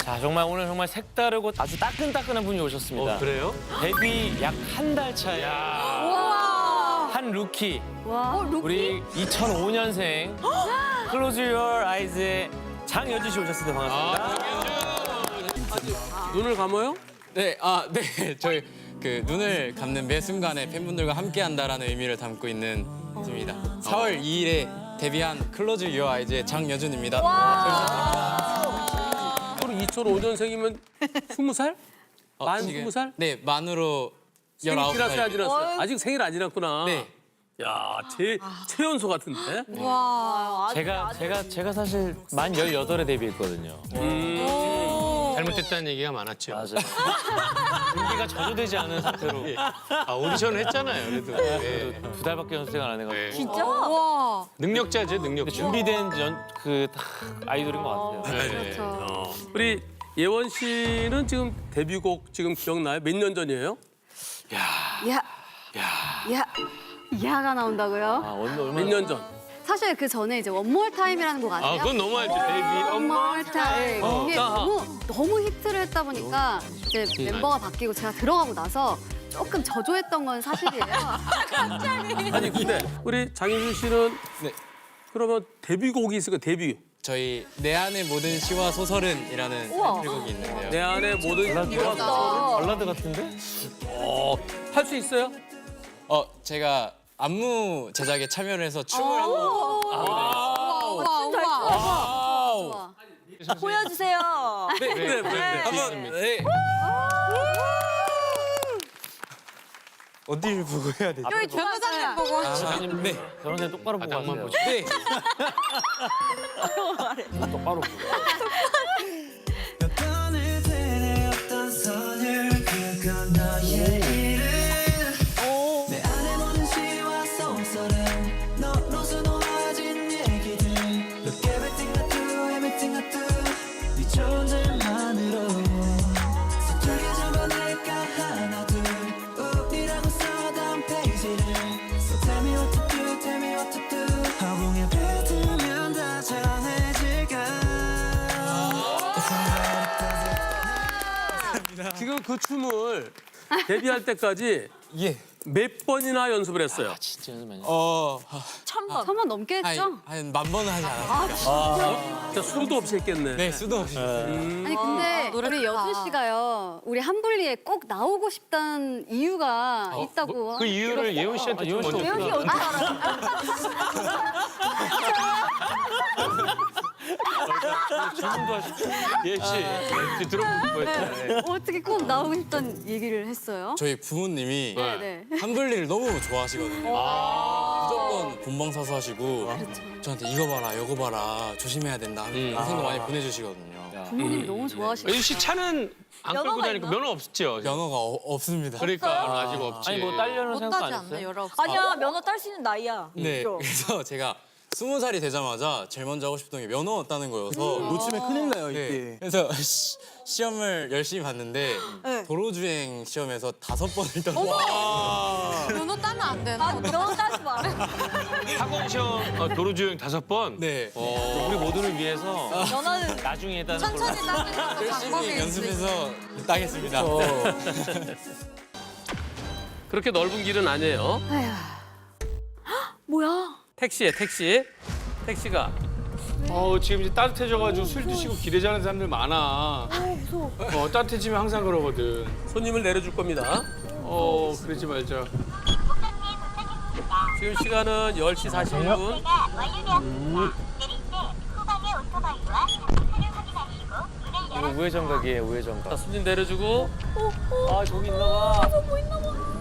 자, 정말 오늘 정말 색다르고 아주 따끈따끈한 분이 오셨습니다. 그래요? 데뷔 약 한 달 차에 한 루키. 우리 2005년생 Close Your Eyes의 장여주 씨 오셨습니다. 반갑습니다. 눈을 감아요? 네, 네. 저희 그 눈을 감는 매 순간에 팬분들과 함께한다라는 의미를 담고 있는 팀입니다. 4월 2일에 데뷔한 Close Your Eyes의 장여준입니다. 그럼 2005년생이면 20살? 만 지금- 20살? 네, 만으로 생일 지났어요, 안 19살. 지났어요? 아직 생일 안 지났구나. 네. 야, 최연소 같은데? 제가 사실 만 18에 데뷔했거든요. 잘못됐다는 얘기가 많았죠. 맞아요. 준비가 저조되지 않은 상태로 오디션을 했잖아요, 그래도. 예. 2달밖에 연습생 안 해가지고. 네. 진짜? 와. 능력자죠, 능력자. 준비된 아이돌인 것 같아요. 네. 우리 예원 씨는 지금 데뷔곡 지금 기억나요? 몇 년 전이에요? 야가 나온다고요? 아, 얼마 몇 년 전? 사실 그 전에 이제 원몰 타임이라는 곡 아세요? 그건 너무 알죠. 데뷔. 원몰 타임. 이게 너무 히트를 했다 보니까 이제 멤버가 바뀌고 제가 들어가고 나서 조금 저조했던 건 사실이에요. 아니 근데 우리 장윤준 씨는 네. 그러면 데뷔곡이 있을까? 데뷔. 저희 내 안의 모든 시와 소설은이라는 타이틀곡이 있는데요. 내 안에 모든 발라드 같은데? 할 수 있어요? 제가 안무 제작에 참여를 해서 춤을 한번 보여주세요. 네. 한번 네. 어디를 보고 해야 되지? 여기 변호사님 보고. 작가님, 네. 변호사님 똑바로 보고 바닥만 하세요. 보죠. 네. 똑바로 보고. 몇 번을 되뇌었던 선을 그건 너의 이름 내 안에 모든 시와 소설은 너로 수놓아진 얘기들 Look everything I do, everything I do 네 존재만으로 서툴게 적어낼까 하나 둘 우리라고 써던 페이지를 So tell me what to do, tell me what to do 허공에 뱉으면 다 전해질까 지금 그 춤을 데뷔할 때까지 예. 몇 번이나 연습을 했어요? 진짜 연습 많이 천번. 3번 넘게 했죠? 한 10,000번은 하지 않았어요. 진짜 수도 없이 했겠네. 네, 수도 없이. 아니 근데 우리 여준 씨가요. 우리 한블리에 꼭 나오고 싶다는 이유가 있다고. 그 이유를 예원 씨한테 좀 먼저. 예원 씨 어떻게 알아? 질문도 하시고. 예원 씨, 들어보고 거였잖아요. 어떻게 꼭 나오고 싶다는 얘기를 했어요? 저희 부모님이 네. 한블리를 너무 좋아하시거든요. 무조건 본방 사수하시고 저한테 이거 봐라, 이거 봐라, 조심해야 된다 하는 영상도 많이 보내주시거든요. 부모님이 너무 좋아하시고. 예원 씨 차는 안 끌고 면허가 다니고 있나? 면허 없죠? 면허가 없습니다. 그러니까 아직 없지. 아니 뭐 딸려는 생각 안 했어요? 아니야, 면허 딸 수 있는 나이야. 네, 그래서 제가 20살이 되자마자 제일 먼저 하고 싶던 게 면허 따는 거여서 놓치면 큰일 나요, 네, 이때. 그래서 시험을 열심히 봤는데 도로주행 시험에서 5번을 떴어요. 면허 따면 안 되나? 면허 따지 마. 학원 시험 도로주행 5번. 네, 우리 모두를 위해서 면허는 나중에 따는 걸로. 천천히 따는 것도 열심히 방법이 연습해서 따겠습니다. 그렇게 넓은 길은 아니에요. 뭐야? 택시에 택시. 택시가 지금 이제 따뜻해져가지고 술 드시고 기대자는 사람들 많아. 무서워. 따뜻해지면 항상 그러거든. 손님을 내려줄 겁니다. 그러지 말자. 지금 시간은 10시 41분. 이거 우회전각이에요, 우회전각. 자, 손님 내려주고. 아, 저기 있나 봐.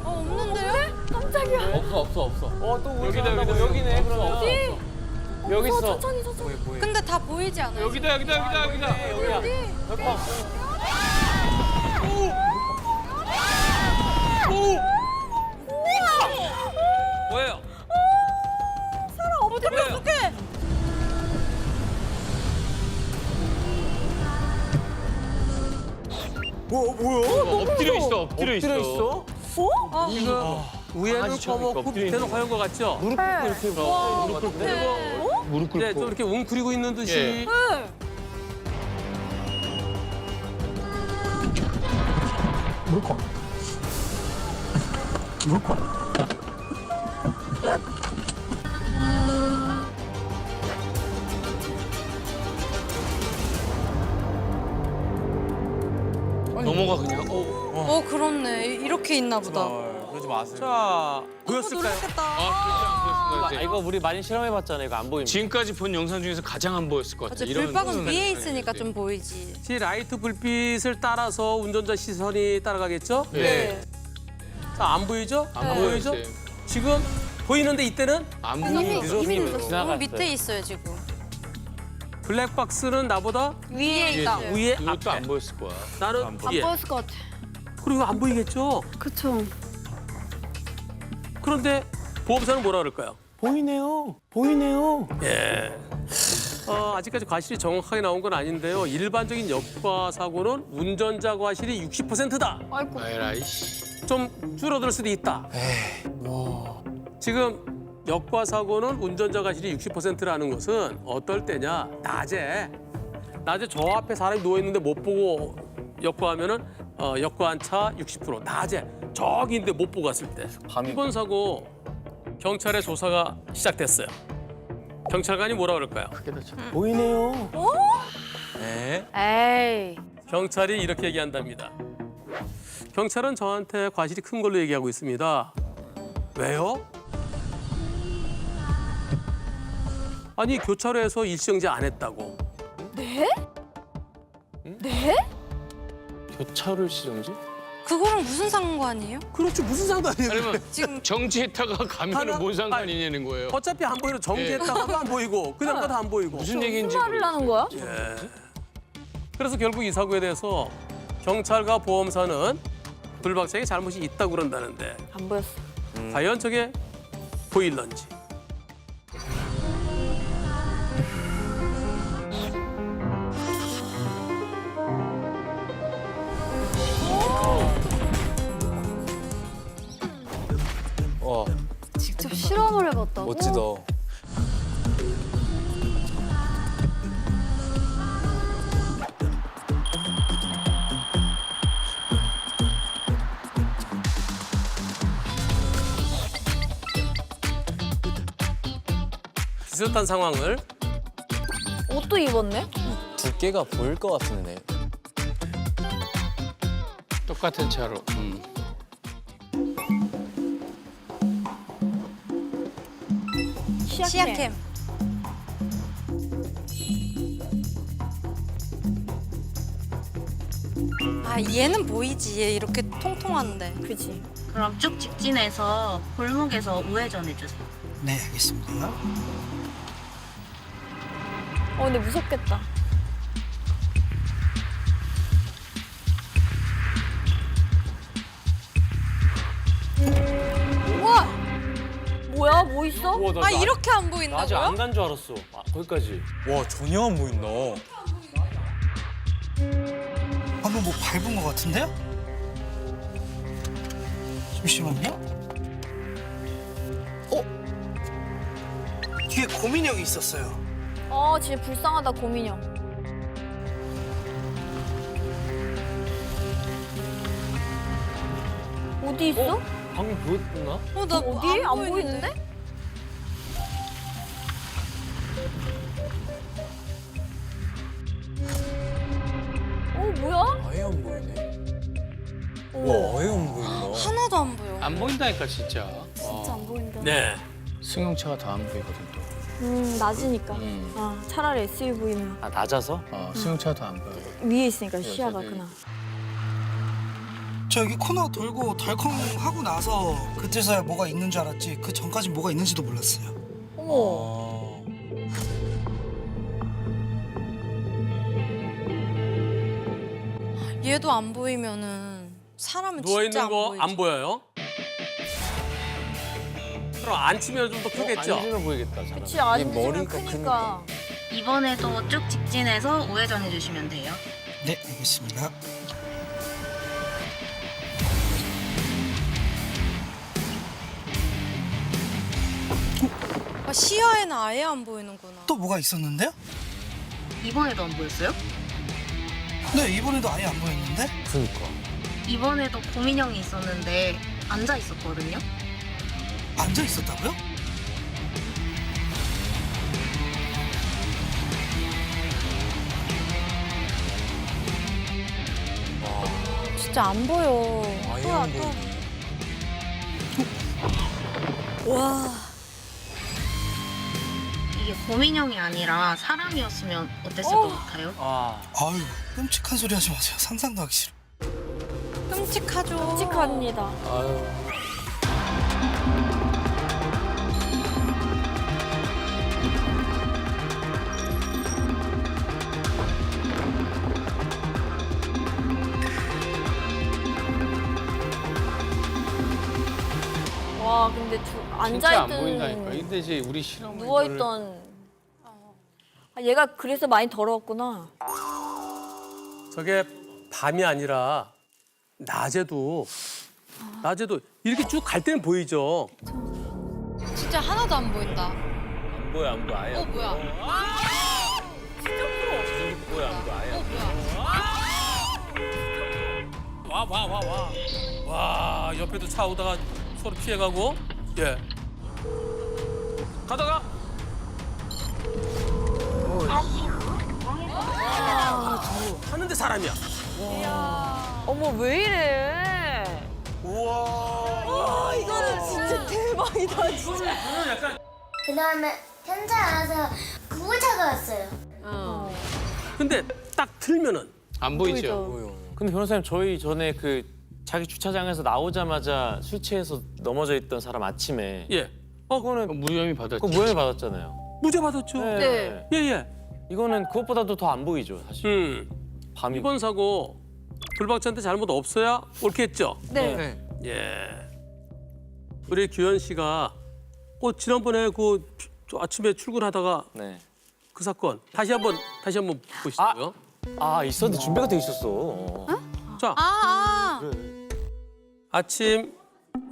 없는데요? 깜짝이야. 없어. 또 우회전한다고 여기네, 그러면. 어디? 여기 있어. 근데 다 보이지 않아요? 여기다. 여기야. 몇 번? 뭐예요? 어떻게 어떡해? 엎드려 있어. 이거 위에는 커버, 굽 밑에는 허연 것 같죠? 무릎 꿇고 이렇게. 무릎 꿇고. 네, 좀 이렇게 웅크리고 있는 듯이. 넘어가 그냥. 그렇네. 이렇게 있나 보다. 그러지 마세요. 자, 보였을까요? 놀랐겠다. 아, 아, 이거 우리 많이 실험해봤잖아요. 이거 안 보이면. 지금까지 본 영상 중에서 가장 안 보였을 것 같아. 맞아, 불박은 위에 있으니까 좀 보이지. 이 라이트 불빛을 따라서 운전자 시선이 따라가겠죠? 네. 자, 안 보이죠? 안 보이죠? 보였어요. 지금 보이는데 이때는 안 이미 보이는 이미 늦었어. 너무 밑에 있어요, 지금. 블랙박스는 나보다 위에 있다. 위에 이것도 앞에. 안 보였을 거야. 나는 안 뒤에. 보였을 것 같아. 그리고 안 보이겠죠? 그쵸. 그런데 보험사는 뭐라 그럴까요? 보이네요. 보이네요. 예. 아직까지 과실이 정확하게 나온 건 아닌데요. 일반적인 역과 사고는 운전자 과실이 60%다. 아이고. 에라이씨. 좀 줄어들 수도 있다. 지금 역과 사고는 운전자 과실이 60%라는 것은 어떨 때냐? 낮에 저 앞에 사람이 누워 있는데 못 보고 역과하면은 역과한 차 60%. 낮에 저기 있는데 못 보고 갔을 때. 이번 사고 경찰의 조사가 시작됐어요. 경찰관이 뭐라 그럴까요? 보이네요. 에이. 경찰이 이렇게 얘기한답니다. 경찰은 저한테 과실이 큰 걸로 얘기하고 있습니다. 왜요? 아니 교차로에서 일시정지 안 했다고. 네? 교차로 시정지? 그거랑 무슨 상관이에요? 그렇죠. 무슨 상관이에요? 아니면 지금 정지했다가 가면은 뭔 상관이냐는 거예요. 어차피 안 보이는 정지했다가도 안 보이고 그냥 가도 안 보이고. 무슨 얘기인지 하는 거야? 그래서 결국 이 사고에 대해서 경찰과 보험사는 불박차에 잘못이 있다고 그런다는데 안 보였어. 과연 저게 보일런지. 와, 직접 실험을 해봤다고? 멋지다. 비슷한 상황을 옷도 입었네? 두께가 보일 것 같은데. 똑같은 차로. 시야캠. 아, 얘는 보이지. 얘 이렇게 통통한데. 그지. 그럼 쭉 직진해서 골목에서 우회전 해주세요. 네, 알겠습니다. 근데 무섭겠다. 우와! 뭐야? 뭐 있어? 우와, 나 아, 이렇게 안 보인다고요? 아직 안 간 줄 알았어. 아, 거기까지. 와, 전혀 안 보인다. 방금 뭐 밟은 것 같은데요? 잠시만요. 뒤에 고민형이 있었어요. 진짜 불쌍하다, 고민형. 어디 있어? 방금 보였나? 나 어디? 안 보이는데? 뭐야? 아예 안 보이네. 와, 아예 안 보인다. 하나도 안 보여. 안 보인다니까 진짜. 진짜 안 보인다. 네. 승용차가 더 안 보이거든 또. 낮으니까. 차라리 SUV는 아, 낮아서? 승용차가 더 안 보여. 위에 있으니까 시야가 그나. 저 여기 코너 돌고 덜컹 하고 나서 그때서야 뭐가 있는 줄 알았지. 그 전까지 뭐가 있는지도 몰랐어요. 어머. 얘도 안 보이면은 사람은 누워 진짜 있는 안 거 보이지. 안 보여요? 그럼 앉히면 좀 더 크겠죠? 앉으면 보이겠다. 사람. 그치, 안 머리가 크니까. 이번에도 쭉 직진해서 우회전 해주시면 돼요. 네, 알겠습니다. 아, 시야에는 아예 안 보이는구나. 또 뭐가 있었는데요? 이번에도 안 보였어요? 네, 이번에도 아예 안 보였는데? 그러니까. 이번에도 고민형이 있었는데 앉아 있었거든요. 앉아 있었다고요? 진짜 안 보여. 아예 안 보여. 와. 이게 고민형이 아니라 사람이었으면 어땠을 것 같아요? 아유, 끔찍한 소리 하지 마세요. 상상도 하기 싫어. 끔찍하죠. 끔찍합니다. 와 근데 진짜 안 앉아있던 보인다니까. 근데 이제 우리 실험을 누워있던 아, 얘가 그래서 많이 더러웠구나. 저게 밤이 아니라 낮에도 이렇게 쭉 갈 때는 보이죠. 진짜 하나도 안 보인다. 안 보여 안 보여 아예. 어 뭐야? 뭐야 안 보여 아예. 와 옆에도 차 오다가 서로 피해가고 예 가다가 하는데 사람이야. 어머 왜 이래? 우와. 이거는 진짜 대박이다 진짜. 그 다음에 현장 안와서 구급차가 왔어요. 근데 딱 틀면은 안 보이죠? 근데 변호사님 저희 전에 그 자기 주차장에서 나오자마자 술 취해서 넘어져 있던 사람 아침에 예 그거는 무혐의 받았지. 그 무혐의 받았잖아요. 무죄 받았죠. 네. 예예. 이거는 그것보다도 더 안 보이죠 사실. 밤이. 이번 사고 불박차한테 잘못 없어야 옳겠죠. 네. 예. 우리 규현 씨가 지난번에 저 아침에 출근하다가 네. 그 사건 다시 한번 보시고요. 아 있었는데 준비가 돼 있었어. 자,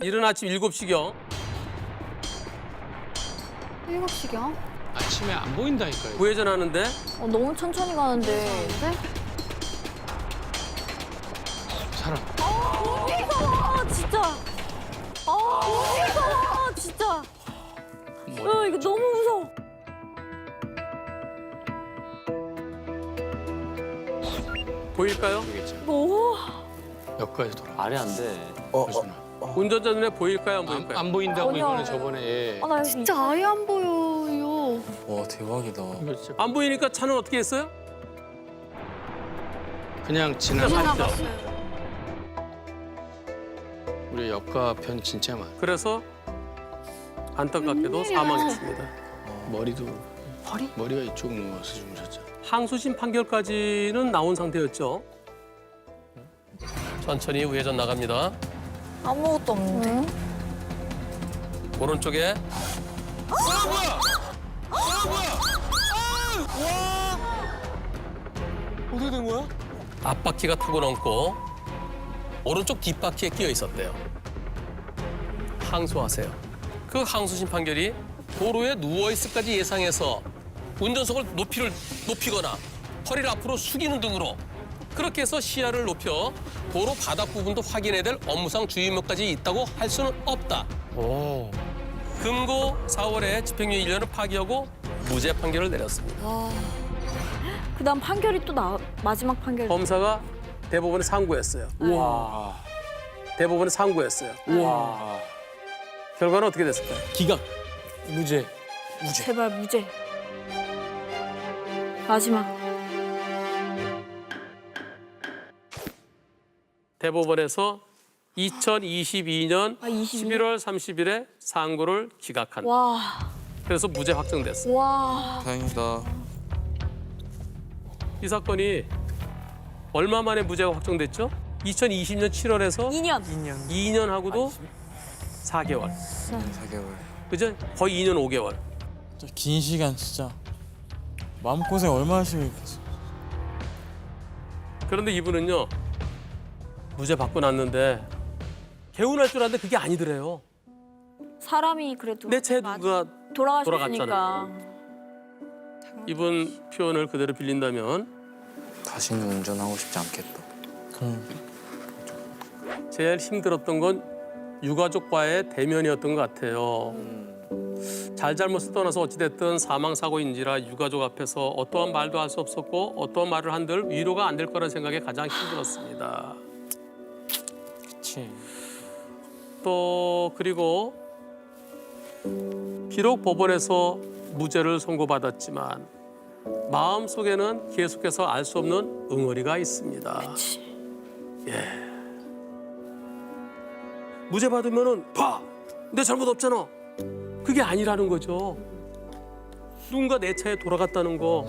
이른 아침 7시경 7시경? 아침에 안 보인다니까요. 우회전 하는데 너무 천천히 가는데. 사람. 무서워 진짜. 무서워 진짜. 이거 너무 무서워. 보일까요? 오. 여기까지 돌아. 말이 안 돼. 운전자 눈에 보일까요? 안 보일까요? 안 보인다고 전혀. 이거는 저번에. 예. 나 진짜 아예 안 보여요. 와 대박이다. 이거 진짜 안 보이니까 차는 어떻게 했어요? 그냥 지나갔죠. 지나갔어요. 우리 역과 편 진짜 많아. 그래서 안타깝게도 사망했습니다. 머리도. 머리가 이쪽 누워서 주무셨죠. 항소심 판결까지는 나온 상태였죠. 천천히 우회전 나갑니다. 아무것도 없는데. 오른쪽에 어떻게 된 거야? 앞바퀴가 타고 넘고 오른쪽 뒷바퀴에 끼어 있었대요. 항소하세요. 그 항소심 판결이 도로에 누워 있을까지 예상해서 운전석을 높이거나 허리를 앞으로 숙이는 등으로 그렇게 해서 시야를 높여 도로 바닥 부분도 확인해야 될 업무상 주의목까지 있다고 할 수는 없다. 금고 4월에 집행유예 1년을 파기하고 무죄 판결을 내렸습니다. 그다음 판결이 또 마지막 판결. 검사가 대법원에 상고했어요. 와. 대법원에 상고했어요. 와. 결과는 어떻게 됐을까요? 기각. 무죄. 제발 무죄. 마지막. 대법원에서 2022년 22년? 11월 30일에 상고를 기각한. 와. 그래서 무죄 확정됐어요. 와. 다행이다. 이 사건이 얼마 만에 무죄가 확정됐죠? 2020년 7월에서 2년 하고도 4개월. 4개월. 그죠? 거의 2년 5개월. 진짜 긴 시간 진짜. 마음고생 얼마나 하시겠어. 그런데 이분은요. 무죄 받고 났는데 개운할 줄 알았는데 그게 아니더래요. 사람이 그래도 내 차에 누가 돌아가셨으니까. 이분 표현을 그대로 빌린다면 다시는 운전하고 싶지 않겠다. 그럼 제일 힘들었던 건 유가족과의 대면이었던 것 같아요. 잘잘못을 떠나서 어찌됐든 사망사고인지라 유가족 앞에서 어떠한 말도 할 수 없었고 어떠한 말을 한들 위로가 안 될 거라는 생각에 가장 힘들었습니다. 그치. 또 그리고 비록 법원에서 무죄를 선고받았지만 마음속에는 계속해서 알 수 없는 응어리가 있습니다. 예. 무죄 받으면은 봐! 내 잘못 없잖아. 그게 아니라는 거죠. 누군가 내 차에 돌아갔다는 거.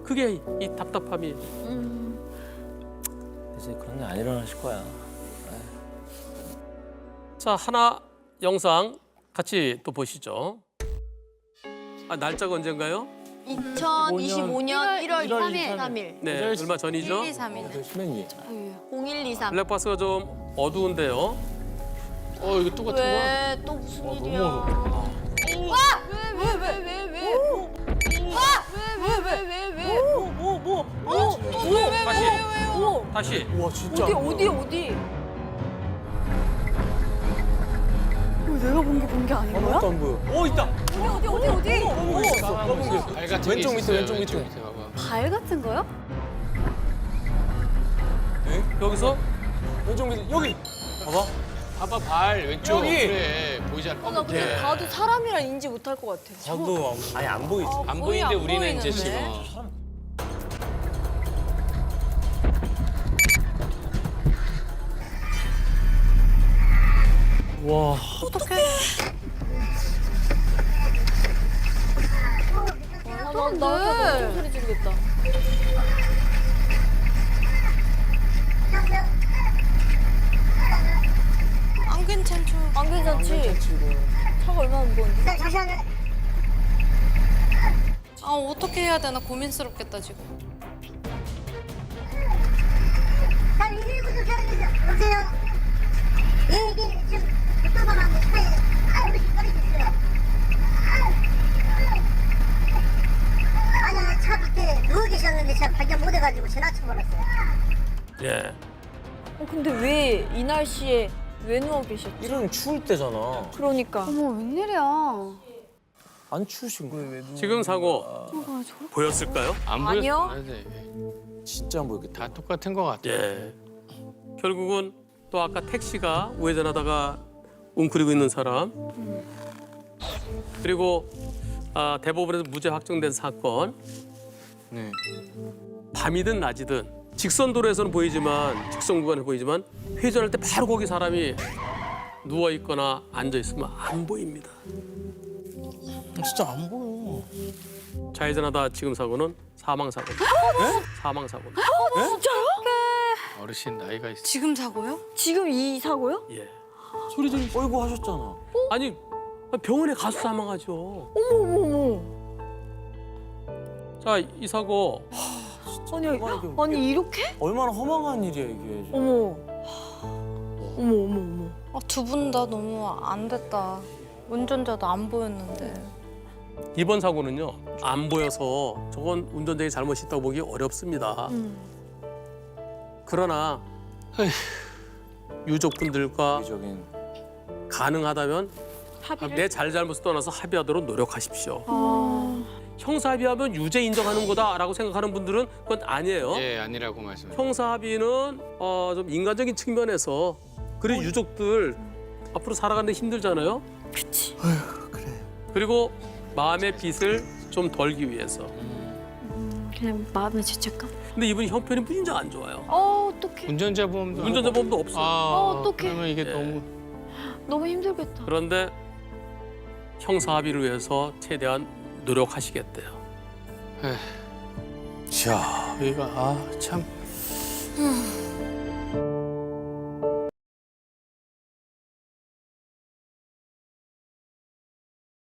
그게 이 답답함이. 이제 그런 게 안 일어나실 거야. 자, 하나 영상 같이 또 보시죠. 아, 날짜가 언젠가요? 2025년 1월 3일. 3일. 네, 얼마 전이죠? 1, 2, 3이네. 수명이. 0123. 블랙박스가 좀 어두운데요. 이거 똑같은 거야? 왜 또 무슨 일이야? 다시. 와 진짜. 어디? 내가 본 게 아닌 거야? 아무것도 안 보여. 있다. 발 같은 게 왼쪽 밑에, 있었어요. 왼쪽 밑에. 봐봐. 발 같은 거요? 여기서 왼쪽 밑에 여기. 봐봐. 봐봐 발 왼쪽. 여기! 그래 보이지 않아? 나 근데 봐도 사람이라 인지 못할 것 같아. 봐도 아니 안 보이지. 안 거의 보이는데 안 우리는 이제 보이는데. 지금 와. 나 소리 지르겠다. 안 괜찮죠? 안 괜찮지? 차가 얼마나 무거운데? 아 어떻게 해야 되나 고민스럽겠다 지금. 아니 차 밖에 누워 계셨는데 제가 발견 못해가지고 지나쳐버렸어요. 예. 근데 왜 이 날씨에 왜 누워 계셨지? 이런 추울 때잖아. 그러니까. 어머 웬일이야. 안 추우신 거예요? 지금 사고 보였을까요? 안 아니요. 보였어야 돼. 진짜 안 보이겠다. 다 똑같은 거 같아. 예. 결국은 또 아까 택시가 우회전하다가 웅크리고 있는 사람. 그리고 대법원에서 무죄 확정된 사건. 네. 밤이든 낮이든 직선 도로에서는 보이지만 직선 구간에 보이지만 회전할 때 바로 거기 사람이 누워 있거나 앉아 있으면 안 보입니다. 진짜 안 보여. 좌회전하다 지금 사고는 사망 사고. 사망 사고. 어르신 나이가 있어. 지금 사고요? 지금 이 사고요? 예. 소리 지르. 어이구 하셨잖아. 아니 병원에 가서 사망하죠. 어머. 자, 이 사고 아니 이렇게? 얼마나 허망한 일이야 이게. 어머. 두 분 다 너무 안 됐다. 운전자도 안 보였는데. 이번 사고는요 안 보여서 저건 운전자의 잘못이 있다고 보기 어렵습니다. 그러나 유족분들과 이적인. 가능하다면 합의를? 내 잘잘못을 떠나서 합의하도록 노력하십시오. 형사합의하면 유죄 인정하는 거다라고 생각하는 분들은 그건 아니에요. 예, 아니라고 말씀해. 형사합의는 좀 인간적인 측면에서 그리고 유족들 앞으로 살아가는데 힘들잖아요. 그치. 그리고 마음의 빚을 좀 덜기 위해서. 그냥 마음의 죄책감? 근데 이분이 형편이 무진장 안 좋아요. 어떡해. 운전자 보험도 운전자 보험도 없어요. 어떡해. 그러면 이게 예. 너무 너무 힘들겠다. 그런데 형사합의를 위해서 최대한 노력하시겠대요. 자. 여기가 참